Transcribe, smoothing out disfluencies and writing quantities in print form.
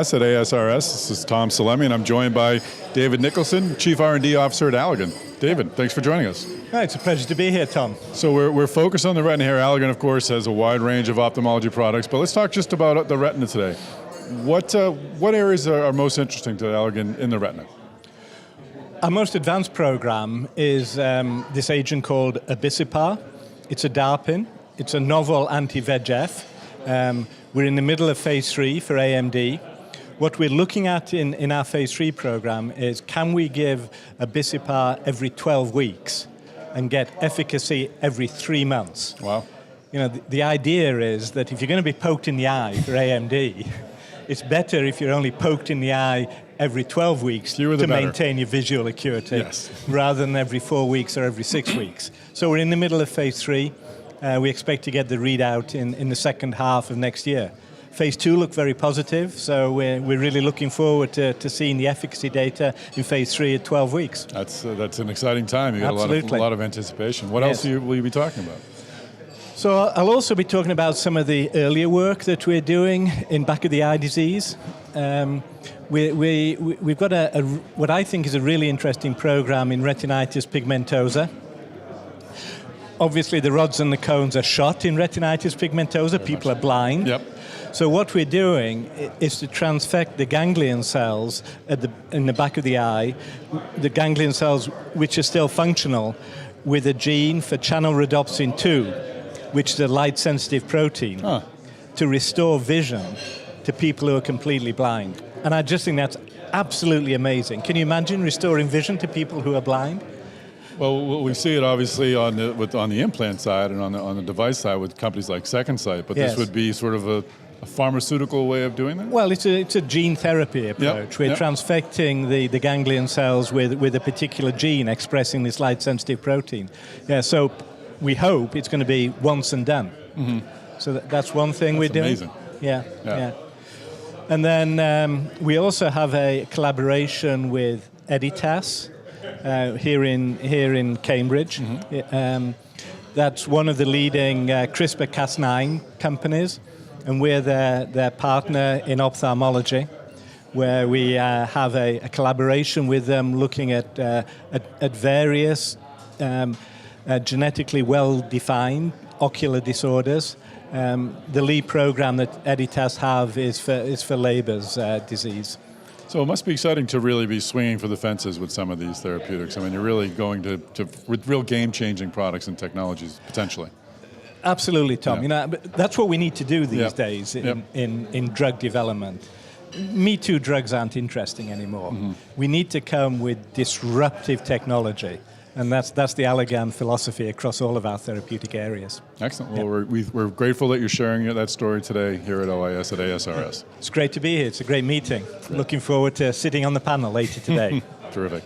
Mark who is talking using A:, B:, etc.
A: OIS at ASRS. This is Tom Salemi, and I'm joined by David Nicholson, Chief R&D Officer at Allergan. David, thanks for joining us.
B: Oh, it's a pleasure to be here, Tom.
A: So we're focused on the retina here. Allergan, of course, has a wide range of ophthalmology products, but let's talk just about the retina today. What areas are most interesting to Allergan in the retina?
B: Our most advanced program is this agent called Abicipar. It's a DARPin. It's a novel anti-VEGF. We're in the middle of phase 3 for AMD. What we're looking at in our phase 3 program is, can we give Abicipar every 12 weeks and get efficacy every 3 months?
A: Wow.
B: You know, the idea is that if you're going to be poked in the eye for AMD, it's better if you're only poked in the eye every 12 weeks to maintain your visual acuity, rather than every 4 weeks or every 6 weeks. So we're in the middle of phase 3. We expect to get the readout in the second half of next year. Phase 2 looked very positive, so we're really looking forward to seeing the efficacy data in phase 3 at 12 weeks.
A: That's an exciting time. You got a lot of anticipation. What else will you be talking about?
B: So I'll also be talking about some of the earlier work that we're doing in back of the eye disease. We've got what I think is a really interesting program in retinitis pigmentosa. Obviously, the rods and the cones are shot in retinitis pigmentosa. People are blind.
A: Yep.
B: So what we're doing is to transfect the ganglion cells in the back of the eye, the ganglion cells which are still functional, with a gene for channel rhodopsin 2, which is a light-sensitive protein, to restore vision to people who are completely blind. And I just think that's absolutely amazing. Can you imagine restoring vision to people who are blind?
A: Well, we see it obviously on the implant side and on the device side with companies like Second Sight, but this would be sort of a pharmaceutical way of doing that?
B: Well, it's a gene therapy approach. We're transfecting the ganglion cells with a particular gene expressing this light-sensitive protein. Yeah, so we hope it's going to be once and done. Mm-hmm. So that's one thing we're doing.
A: Amazing.
B: Yeah. And then we also have a collaboration with Editas here in Cambridge. Mm-hmm. That's one of the leading CRISPR-Cas9 companies, and we're their partner in ophthalmology, where we have a collaboration with them looking at various genetically well-defined ocular disorders. The lead program that Editas have is for Leber's disease.
A: So it must be exciting to really be swinging for the fences with some of these therapeutics. I mean, you're really going to with real game-changing products and technologies, potentially.
B: Absolutely, Tom. Yeah. You know, that's what we need to do these days in drug development. Me Too drugs aren't interesting anymore. Mm-hmm. We need to come with disruptive technology. And that's the Allergan philosophy across all of our therapeutic areas.
A: Excellent. Well, we're grateful that you're sharing that story today here at OIS at ASRS.
B: It's great to be here. It's a great meeting. Looking forward to sitting on the panel later today.
A: Terrific.